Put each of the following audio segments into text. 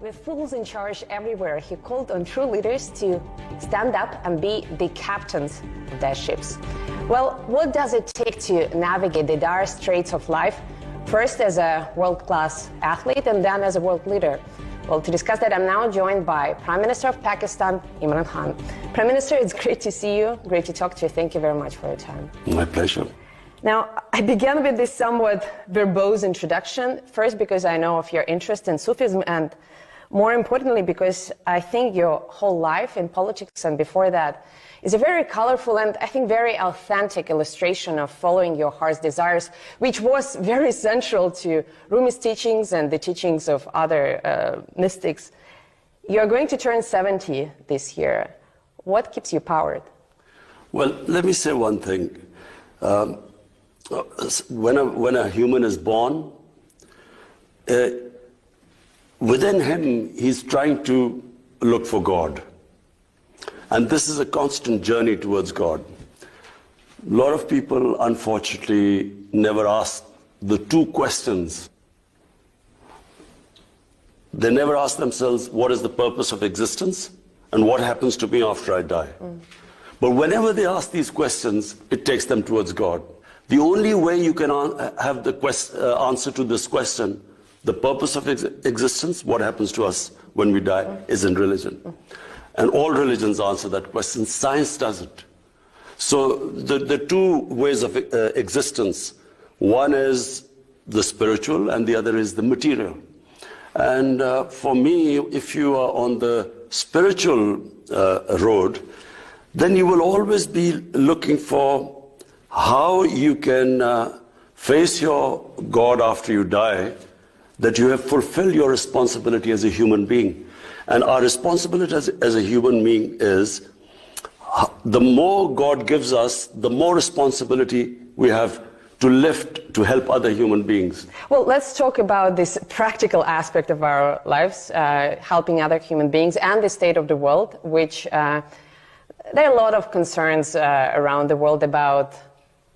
With fools in charge everywhere, he called on true leaders to stand up and be the captains of their ships. Well, what does it take to navigate the dire straits of life, first as a world-class athlete and then as a world leader? Well, to discuss that, I'm now joined by Prime Minister of Pakistan, Imran Khan. Prime Minister, it's great to see you, great to talk to you. Thank you very much for your time. My pleasure. Now, I began with this somewhat verbose introduction, first because I know of your interest in Sufism, and more importantly because I think your whole life in politics and before that is a very colorful and I think very authentic illustration of following your heart's desires, which was very central to Rumi's teachings and the teachings of other mystics. You're going to turn 70 this year. What keeps you powered? Well, let me say one thing. When a human is born, within him, he's trying to look for God. And this is a constant journey towards God. A lot of people, unfortunately, never ask the two questions. They never ask themselves, what is the purpose of existence? And what happens to me after I die? But whenever they ask these questions, it takes them towards God. The only way you can have the answer to this question, the purpose of existence, what happens to us when we die, is in religion. And all religions answer that question. Science doesn't. So the two ways of existence, one is the spiritual and the other is the material. And for me, if you are on the spiritual road, then you will always be looking for how you can face your God after you die, that you have fulfilled your responsibility as a human being. And our responsibility as a human being is, the more God gives us, the more responsibility we have to lift, to help other human beings. Well, let's talk about this practical aspect of our lives, helping other human beings and the state of the world, which there are a lot of concerns around the world about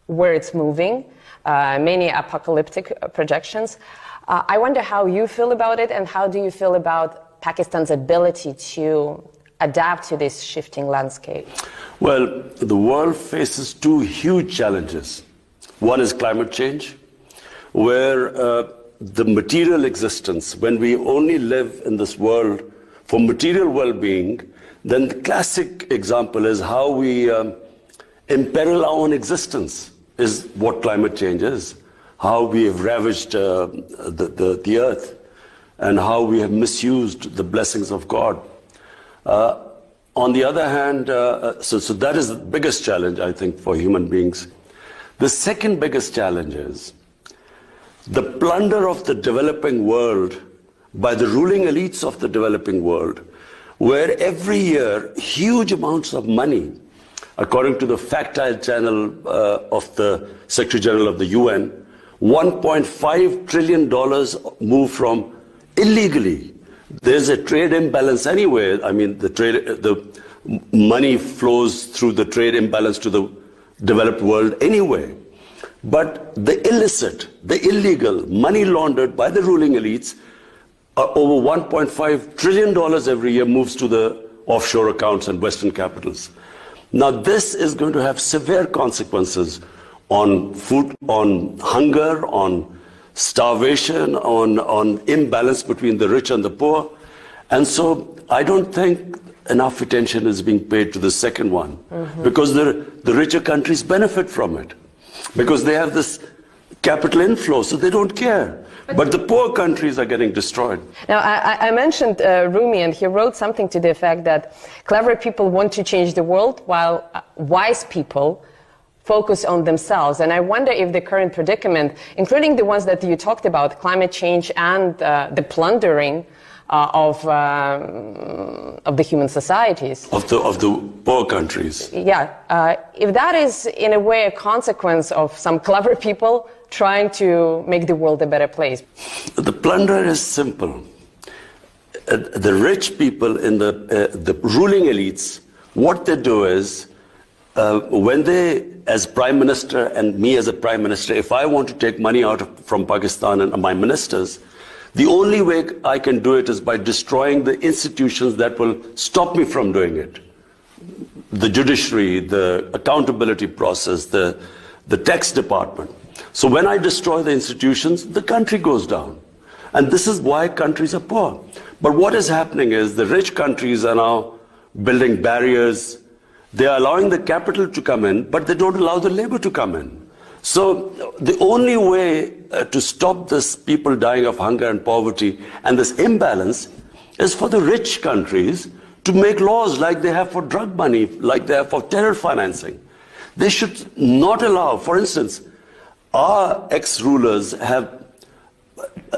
where it's moving, many apocalyptic projections. I wonder how you feel about it, and how do you feel about Pakistan's ability to adapt to this shifting landscape? Well, the world faces two huge challenges. One is climate change, where the material existence, when we only live in this world for material well-being, then the classic example is how we imperil our own existence, is what climate change is. How we have ravaged the earth, and how we have misused the blessings of God. On the other hand, so that is the biggest challenge, I think, for human beings. The second biggest challenge is the plunder of the developing world by the ruling elites of the developing world, where every year huge amounts of money, according to the factile channel of the Secretary General of the UN, $1.5 trillion move from illegally. There's a trade imbalance anyway. I mean, the money flows through the trade imbalance to the developed world anyway. But the illicit, the illegal, money laundered by the ruling elites, over $1.5 trillion every year moves to the offshore accounts and Western capitals. Now, this is going to have severe consequences on food, on hunger, on starvation, on imbalance between the rich and the poor. And so I don't think enough attention is being paid to the second one, because the richer countries benefit from it, because they have this capital inflow, so they don't care. But the poor countries are getting destroyed. Now, I mentioned Rumi, and he wrote something to the effect that clever people want to change the world, while wise people focus on themselves. And I wonder if the current predicament, including the ones that you talked about, climate change and the plundering of the human societies. Of the poor countries. Yeah. If that is, in a way, a consequence of some clever people trying to make the world a better place. The plunder is simple. The rich people in the ruling elites, what they do is, when they, as Prime Minister, and me as a Prime Minister, if I want to take money out from Pakistan and my ministers, The only way I can do it is by destroying the institutions that will stop me from doing it. The judiciary, the accountability process, the tax department. So when I destroy the institutions, the country goes down. And this is why countries are poor. But what is happening is the rich countries are now building barriers. They are allowing the capital to come in, but they don't allow the labor to come in. So the only way to stop this people dying of hunger and poverty and this imbalance is for the rich countries to make laws like they have for drug money, like they have for terror financing. They should not allow, for instance, our ex-rulers have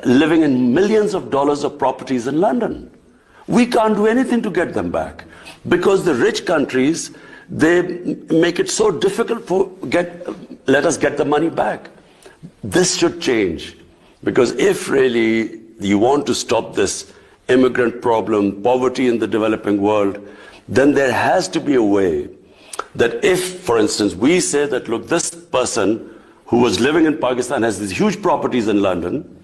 living in millions of dollars of properties in London. We can't do anything to get them back because the rich countries, they make it so difficult for let us get the money back. This should change, because if really you want to stop this immigrant problem, poverty in the developing world, then there has to be a way that if, for instance, we say that, look, this person who was living in Pakistan has these huge properties in London,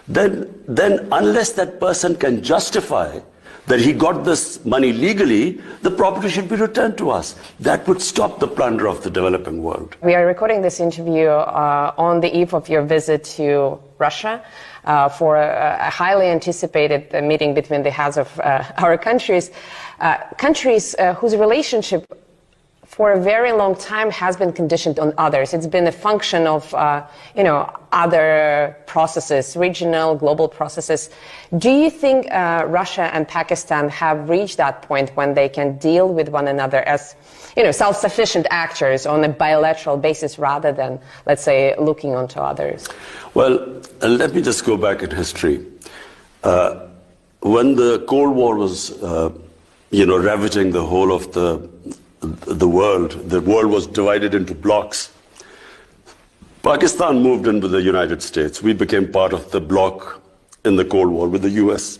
then unless that person can justify that he got this money legally, the property should be returned to us. That would stop the plunder of the developing world. We are recording this interview on the eve of your visit to Russia for a highly anticipated meeting between the heads of our countries, whose relationship for a very long time has been conditioned on others. It's been a function of, other processes, regional, global processes. Do you think Russia and Pakistan have reached that point when they can deal with one another as, self-sufficient actors on a bilateral basis rather than, let's say, looking onto others? Well, let me just go back in history. When the Cold War was, ravaging the whole of the world was divided into blocks. Pakistan moved in with the United States. We became part of the bloc in the Cold War with the US.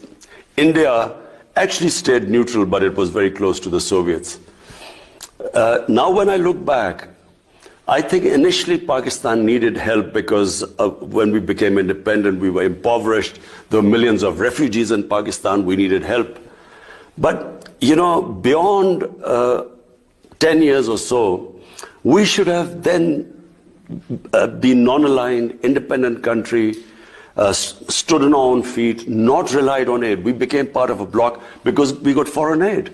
India actually stayed neutral, but it was very close to the Soviets. Now when I look back, I think initially Pakistan needed help because when we became independent, we were impoverished. There were millions of refugees in Pakistan. We needed help. But, beyond 10 years or so, we should have then been non-aligned, independent country, stood on our own feet, not relied on aid. We became part of a bloc because we got foreign aid.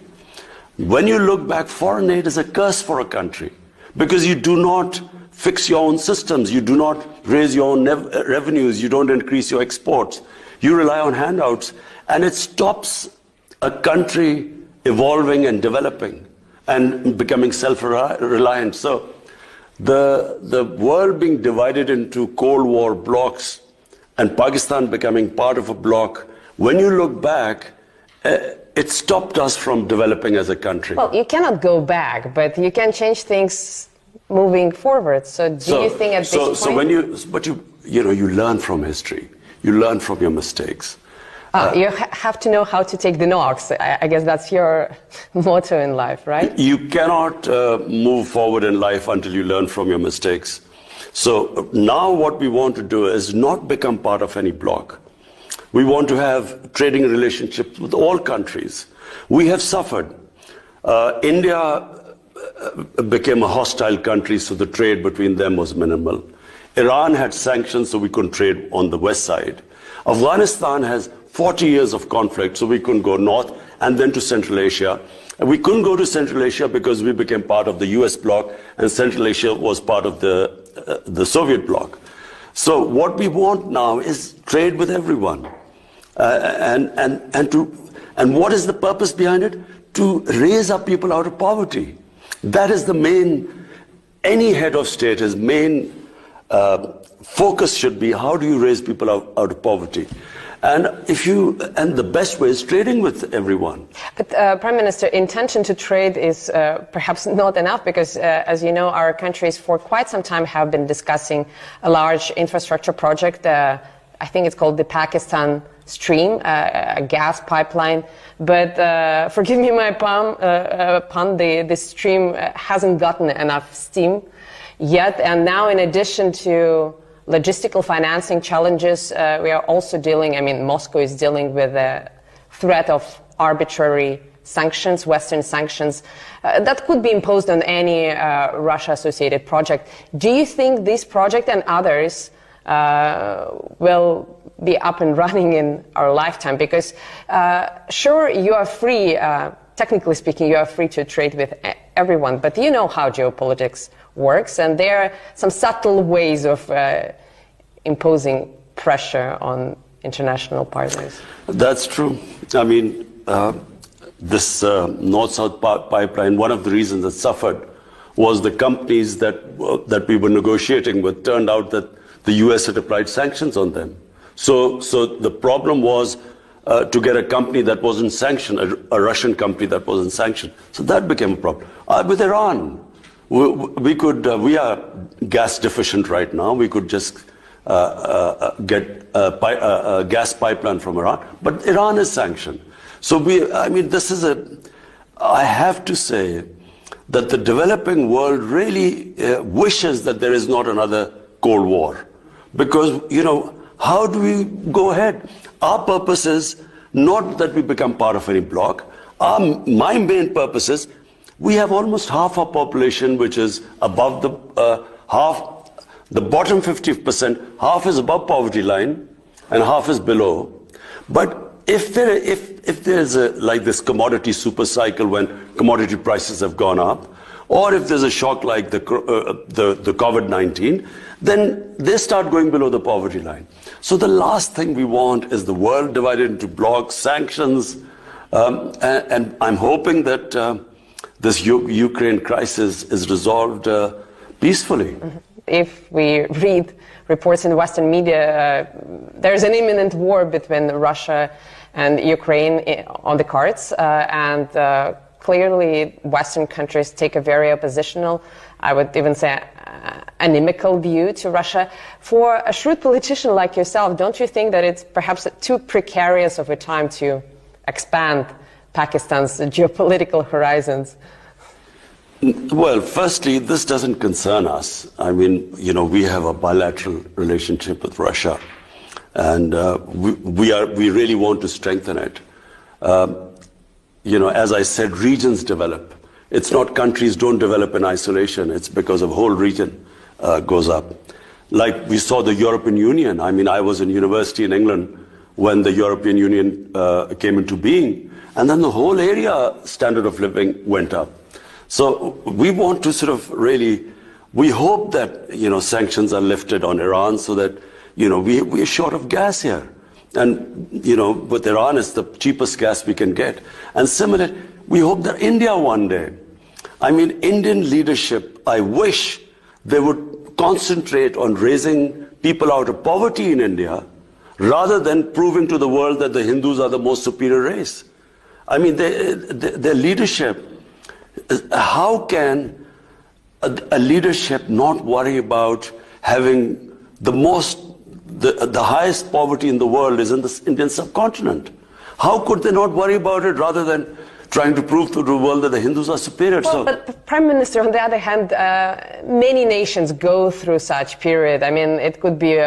When you look back, foreign aid is a curse for a country because you do not fix your own systems, you do not raise your own revenues, you don't increase your exports, you rely on handouts, and it stops a country evolving and developing and becoming self-reliant. So the world being divided into Cold War blocks and Pakistan becoming part of a bloc, when you look back, it stopped us from developing as a country. Well, you cannot go back, but you can change things moving forward. So do you think at this point... So when you learn from history, you learn from your mistakes. You have to know how to take the knocks. I guess that's your motto in life, right? You cannot move forward in life until you learn from your mistakes. So now what we want to do is not become part of any bloc. We want to have trading relationships with all countries. We have suffered. India became a hostile country, so the trade between them was minimal. Iran had sanctions, so we couldn't trade on the west side. Afghanistan has 40 years of conflict, so we couldn't go north and then to Central Asia. And we couldn't go to Central Asia because we became part of the US bloc, and Central Asia was part of the Soviet bloc. So what we want now is trade with everyone. And what is the purpose behind it? To raise our people out of poverty. That is the main, any head of state, his main focus should be, how do you raise people out of poverty? And the best way is trading with everyone. But Prime Minister, intention to trade is perhaps not enough because, as you know, our countries for quite some time have been discussing a large infrastructure project. I think it's called the Pakistan Stream, a gas pipeline. But forgive me my pun, the stream hasn't gotten enough steam yet. And now, in addition to logistical financing challenges. We are also dealing, I mean, Moscow is dealing with the threat of arbitrary sanctions, Western sanctions, that could be imposed on any Russia-associated project. Do you think this project and others will be up and running in our lifetime? Because sure, you are free, technically speaking, you are free to trade with everyone, but you know how geopolitics works, and there are some subtle ways of imposing pressure on international partners. That's true. I mean, this North-South pipeline, one of the reasons it suffered was the companies that we were negotiating with turned out that the US had applied sanctions on them. So the problem was to get a company that wasn't sanctioned, a Russian company that wasn't sanctioned. So that became a problem. With Iran, we are gas deficient right now. We could just get a gas pipeline from Iran, but Iran is sanctioned. So I have to say that the developing world really wishes that there is not another Cold War. Because, how do we go ahead? Our purpose is not that we become part of any bloc. My main purpose is we have almost half our population which is above the bottom 50%, half is above poverty line and half is below. But if there is like this commodity super cycle when commodity prices have gone up, or if there's a shock like the COVID-19, then they start going below the poverty line. So the last thing we want is the world divided into blocs, sanctions, and I'm hoping that this Ukraine crisis is resolved peacefully. Mm-hmm. If we read reports in the Western media, there's an imminent war between Russia and Ukraine on the cards, and clearly Western countries take a very oppositional, I would even say inimical view to Russia. For a shrewd politician like yourself, don't you think that it's perhaps too precarious of a time to expand Pakistan's geopolitical horizons? Well, firstly, this doesn't concern us. I mean, we have a bilateral relationship with Russia, and we really want to strengthen it. As I said, regions develop. It's not countries don't develop in isolation. It's because a whole region goes up. Like we saw the European Union. I mean, I was in university in England when the European Union came into being, and then the whole area standard of living went up. So we want to we hope that, sanctions are lifted on Iran so that, we're short of gas here. And, with Iran, it's the cheapest gas we can get. And similarly, we hope that India one day, Indian leadership, I wish they would concentrate on raising people out of poverty in India rather than proving to the world that the Hindus are the most superior race. Their leadership, how can a leadership not worry about having the highest poverty in the world is in the Indian subcontinent? How could they not worry about it rather than trying to prove to the world that the Hindus are superior? Well, but the Prime Minister, on the other hand, many nations go through such period. It could be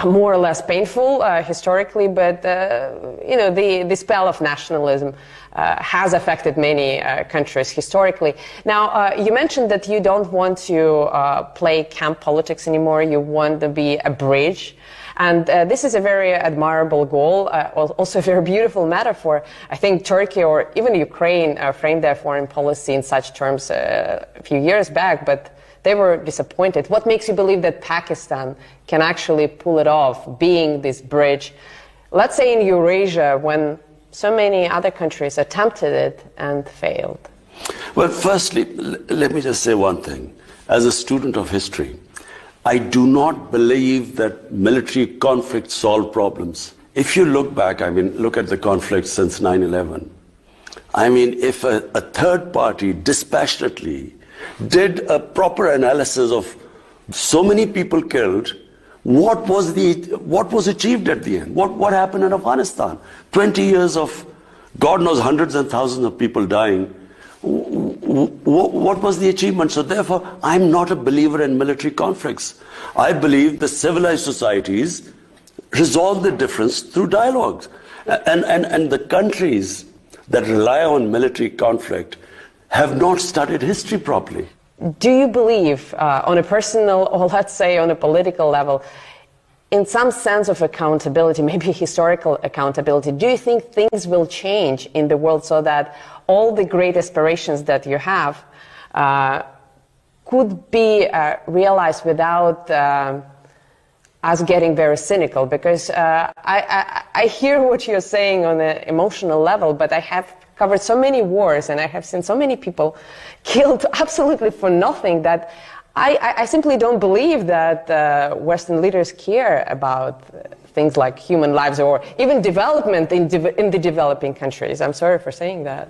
more or less painful historically, but the spell of nationalism has affected many countries historically. Now, you mentioned that you don't want to play camp politics anymore. You want to be a bridge. And this is a very admirable goal, also a very beautiful metaphor. I think Turkey or even Ukraine framed their foreign policy in such terms a few years back, but they were disappointed. What makes you believe that Pakistan can actually pull it off, being this bridge, let's say in Eurasia, when so many other countries attempted it and failed? Well, firstly, let me just say one thing. As a student of history, I do not believe that military conflicts solve problems. If you look back, look at the conflict since 9/11. If a third party dispassionately did a proper analysis of so many people killed, what was achieved at the end? What happened in Afghanistan? 20 years of, God knows, hundreds and thousands of people dying. what was the achievement? So therefore, I'm not a believer in military conflicts. I believe the civilized societies resolve the difference through dialogues. And the countries that rely on military conflict have not studied history properly. Do you believe, on a personal or let's say on a political level, in some sense of accountability, maybe historical accountability, do you think things will change in the world so that all the great aspirations that you have could be realized without us getting very cynical? Because I hear what you're saying on an emotional level, but I have covered so many wars and I have seen so many people killed absolutely for nothing that I simply don't believe that Western leaders care about things like human lives or even development in the developing countries. I'm sorry for saying that.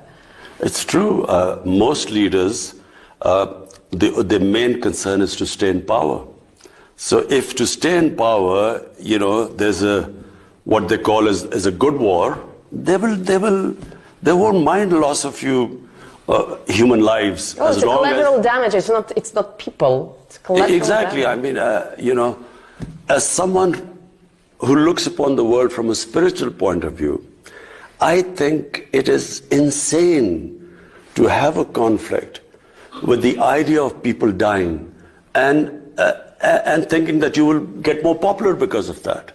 It's true. Most leaders, their main concern is to stay in power. So if to stay in power, there's what they call as a good war, they won't mind the loss of human lives. Oh, it's collateral damage. It's not people. It's collateral exactly. damage. I mean, as someone who looks upon the world from a spiritual point of view, I think it is insane to have a conflict with the idea of people dying and thinking that you will get more popular because of that.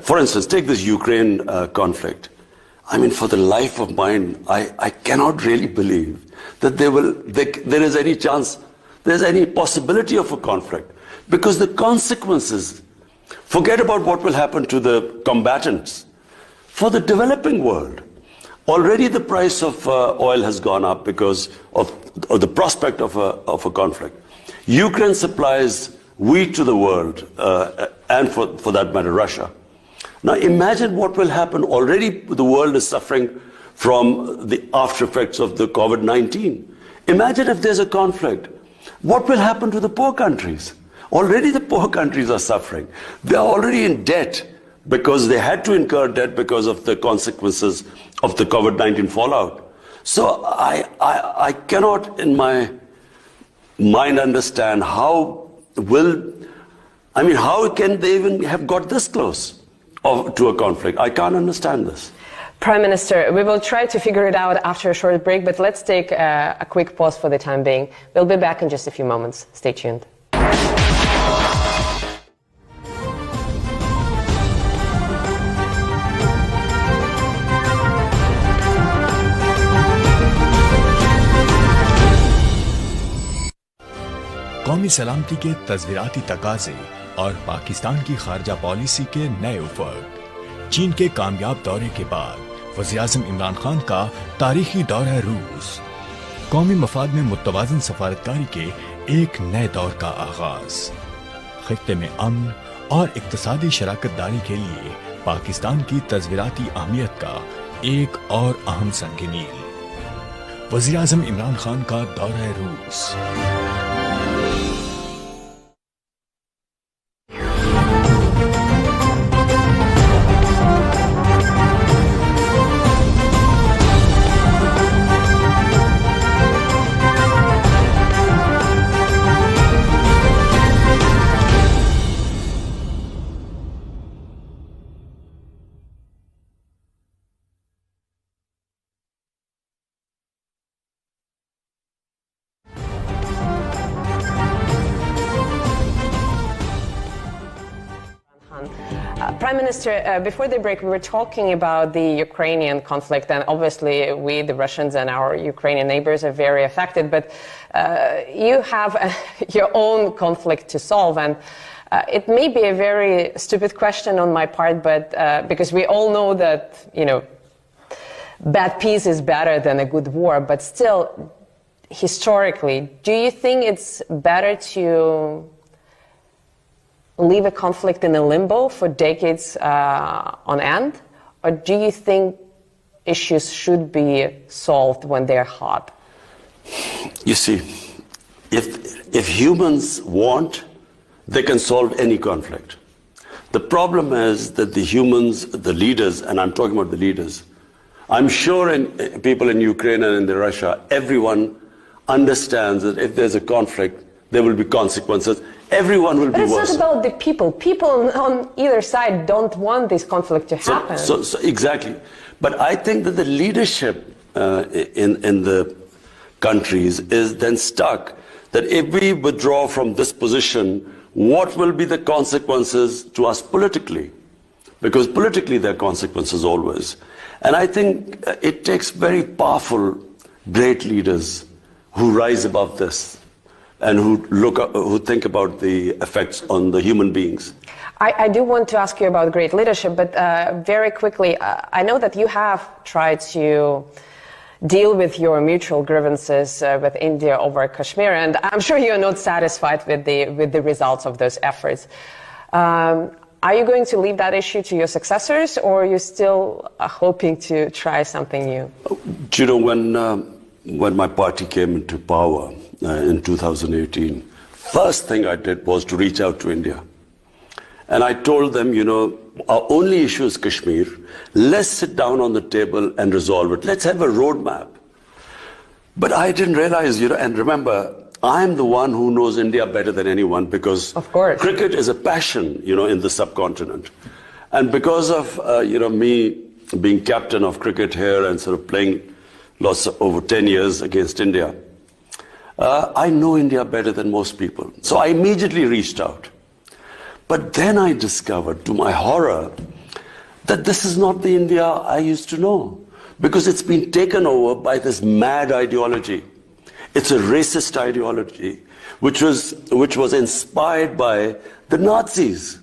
For instance, take this Ukraine conflict. I mean, for the life of mine, I cannot really believe that there is any chance, there's any possibility of a conflict. Because the consequences, forget about what will happen to the combatants. For the developing world, already the price of oil has gone up because of the prospect of a conflict. Ukraine supplies wheat to the world, and for that matter, Russia. Now imagine what will happen. Already the world is suffering from the after effects of the COVID-19. Imagine if there's a conflict. What will happen to the poor countries? Already the poor countries are suffering. They are already in debt because they had to incur debt because of the consequences of the COVID-19 fallout. So I cannot in my mind understand how can they even have got this close to a conflict? I can't understand this. Prime Minister, we will try to figure it out after a short break, but let's take a quick pause for the time being. We'll be back in just a few moments. Stay tuned. कौमी सलामती के तज़वीराती तकाज़े और पाकिस्तान की खारजा policy के नए उफ़क़। चीन के कामयाब दौरे के बाद वज़ीर-ए-आज़म इमरान खान का तारीखी दौरा रूस। कौमी मफाद में मुतवाज़न सफारतकारी के एक नए दौर का आगाज। खित्ते में अमन और इक़्तिसादी शराकतदारी के लिए पाकिस्तान की तज़वीराती अहमियत का एक और अहम संग मील। वज़ीर-ए-आज़म इमरान खान का दौरा रूस। Prime Minister, before the break, we were talking about the Ukrainian conflict, and obviously we, the Russians and our Ukrainian neighbors, are very affected, but you have your own conflict to solve, and it may be a very stupid question on my part, but because we all know that, bad peace is better than a good war, but still, historically, do you think it's better to leave a conflict in a limbo for decades on end? Or do you think issues should be solved when they're hot? You see, if humans want, they can solve any conflict. The problem is that the humans, the leaders, and I'm talking about the leaders, I'm sure people in Ukraine and in Russia, everyone understands that if there's a conflict, there will be consequences. Everyone will be worse. But it's not about the people. People on either side don't want this conflict to happen. So exactly. But I think that the leadership in the countries is then stuck that if we withdraw from this position, what will be the consequences to us politically? Because politically there are consequences always. And I think it takes very powerful, great leaders who rise above this and who think about the effects on the human beings. I do want to ask you about great leadership, but very quickly, I know that you have tried to deal with your mutual grievances with India over Kashmir, and I'm sure you're not satisfied with the results of those efforts. Are you going to leave that issue to your successors, or are you still hoping to try something new? You know, when my party came into power in 2018, first thing I did was to reach out to India. And I told them, you know, our only issue is Kashmir. Let's sit down on the table and resolve it. Let's have a roadmap. But I didn't realize, you know, and remember, I'm the one who knows India better than anyone because of course, cricket is a passion, you know, in the subcontinent. And because of, you know, me being captain of cricket here and sort of playing over 10 years against India, I know India better than most people. So I immediately reached out. But then I discovered, to my horror, that this is not the India I used to know, because it's been taken over by this mad ideology. It's a racist ideology, which was inspired by the Nazis.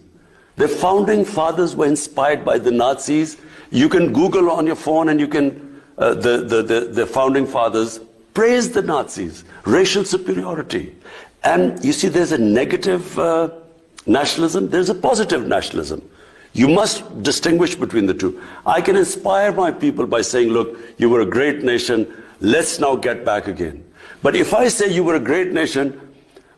The founding fathers were inspired by the Nazis. You can Google on your phone and you can, the founding fathers praised the Nazis, racial superiority. And you see, there's a negative nationalism, there's a positive nationalism. You must distinguish between the two. I can inspire my people by saying, look, you were a great nation, let's now get back again. But if I say you were a great nation,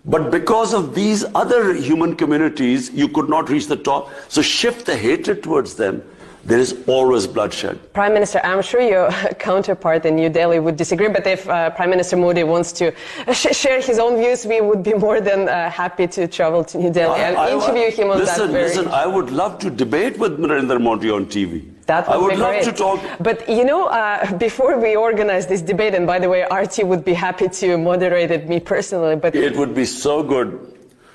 but because of these other human communities, you could not reach the top, so shift the hatred towards them, there is always bloodshed. Prime Minister, I'm sure your counterpart in New Delhi would disagree, but if Prime Minister Modi wants to share his own views, we would be more than happy to travel to New Delhi and interview him on that. Listen, I would love to debate with Narendra Modi on TV. That would I would be love great. to talk. But you know, before we organize this debate, and by the way, RT would be happy to moderate it, me personally, but it would be so good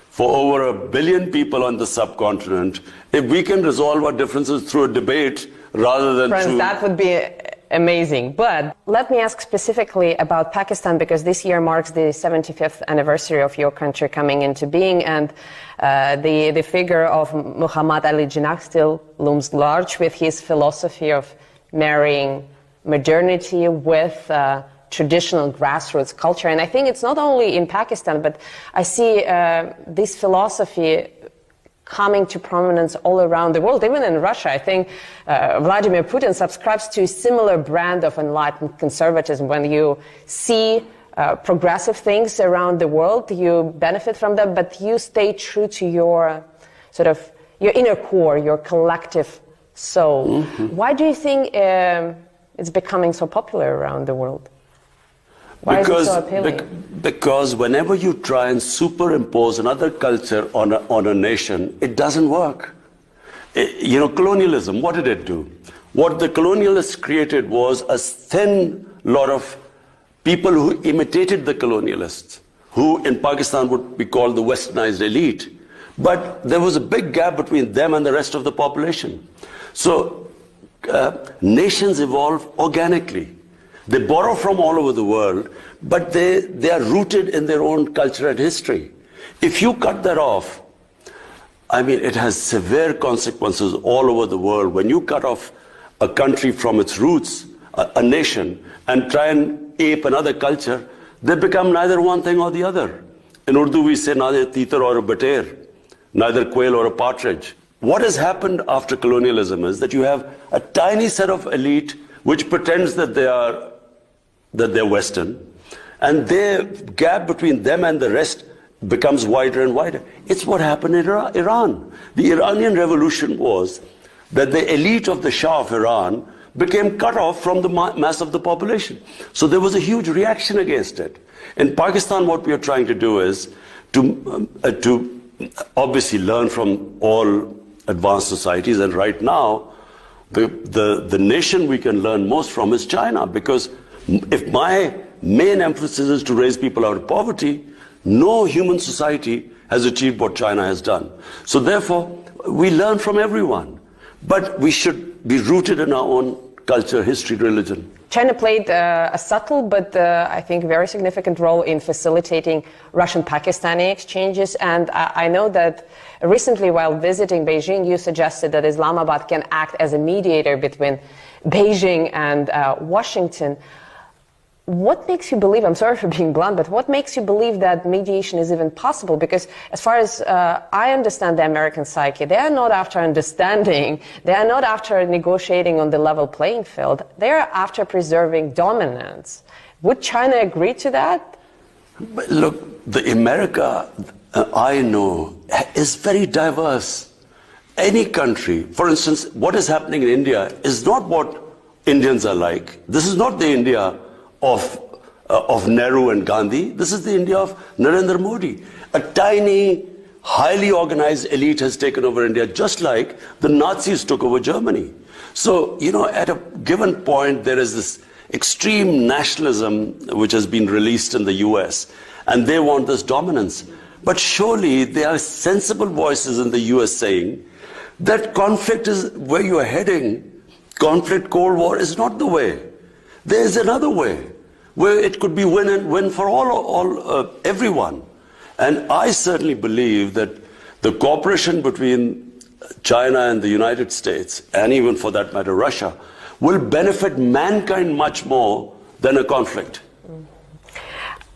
for over 1 billion people on the subcontinent if we can resolve our differences through a debate rather than through... That would be amazing. But let me ask specifically about Pakistan, because this year marks the 75th anniversary of your country coming into being, and the figure of Muhammad Ali Jinnah still looms large with his philosophy of marrying modernity with traditional grassroots culture. And I think it's not only in Pakistan, but I see this philosophy coming to prominence all around the world, even in Russia. I think Vladimir Putin subscribes to a similar brand of enlightened conservatism. When you see progressive things around the world, you benefit from them, but you stay true to your sort of your inner core, your collective soul. Mm-hmm. Why do you think it's becoming so popular around the world? Why is it so appealing? Because whenever you try and superimpose another culture on a nation, it doesn't work. You know, colonialism, what did it do? What the colonialists created was a thin lot of people who imitated the colonialists, who in Pakistan would be called the westernized elite. But there was a big gap between them and the rest of the population. So nations evolve organically. They borrow from all over the world, but they are rooted in their own culture and history. If you cut that off, I mean, it has severe consequences all over the world. When you cut off a country from its roots, a nation, and try and ape another culture, they become neither one thing or the other. In Urdu, we say neither titar or a bater, neither quail or a partridge. What has happened after colonialism is that you have a tiny set of elite which pretends that they're Western, and the gap between them and the rest becomes wider and wider. It's what happened in Iran. The Iranian Revolution was that the elite of the Shah of Iran became cut off from the mass of the population. So there was a huge reaction against it. In Pakistan, what we are trying to do is to obviously learn from all advanced societies, and right now, the nation we can learn most from is China, because if my main emphasis is to raise people out of poverty, no human society has achieved what China has done. So therefore, we learn from everyone, but we should be rooted in our own culture, history, religion. China played a subtle but I think very significant role in facilitating Russian-Pakistani exchanges, and I know that recently while visiting Beijing you suggested that Islamabad can act as a mediator between Beijing and Washington. What makes you believe, I'm sorry for being blunt, but what makes you believe that mediation is even possible? Because as far as I understand the American psyche, they are not after understanding, they are not after negotiating on the level playing field, they are after preserving dominance. Would China agree to that? But look, the America I know is very diverse. Any country, for instance, what is happening in India is not what Indians are like. This is not the India of Nehru and Gandhi. This is the India of Narendra Modi. A tiny, highly organized elite has taken over India, just like the Nazis took over Germany. So, you know, at a given point, there is this extreme nationalism which has been released in the US, and they want this dominance. But surely there are sensible voices in the US saying that conflict is where you are heading. Conflict, Cold War is not the way. There's another way where it could be win and win for everyone. And I certainly believe that the cooperation between China and the United States, and even for that matter Russia, will benefit mankind much more than a conflict.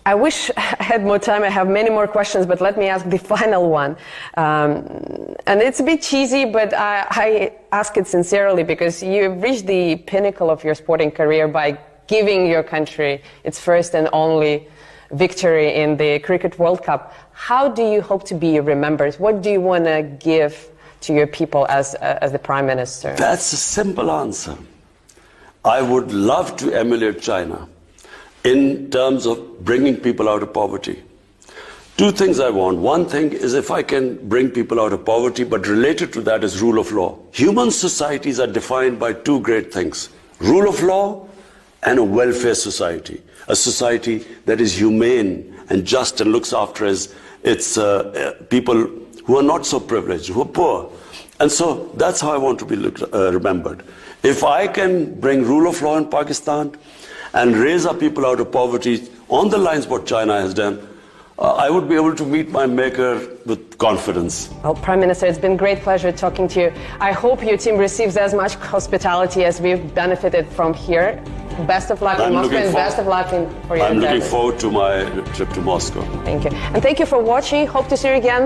I wish I had more time. I have many more questions, but let me ask the final one. And it's a bit cheesy, but I ask it sincerely because you've reached the pinnacle of your sporting career by giving your country its first and only victory in the Cricket World Cup. How do you hope to be remembered? What do you want to give to your people as the Prime Minister? That's a simple answer. I would love to emulate China in terms of bringing people out of poverty. Two things I want. One thing is if I can bring people out of poverty, but related to that is rule of law. Human societies are defined by two great things: rule of law and a welfare society. A society that is humane and just and looks after its people who are not so privileged, who are poor. And so that's how I want to be remembered. If I can bring rule of law in Pakistan and raise our people out of poverty on the lines what China has done, I would be able to meet my maker with confidence. Well, Prime Minister, it's been a great pleasure talking to you. I hope your team receives as much hospitality as we've benefited from here. Best of luck in Moscow and best of luck for your I'm looking forward to my trip to Moscow. Thank you. And thank you for watching. Hope to see you again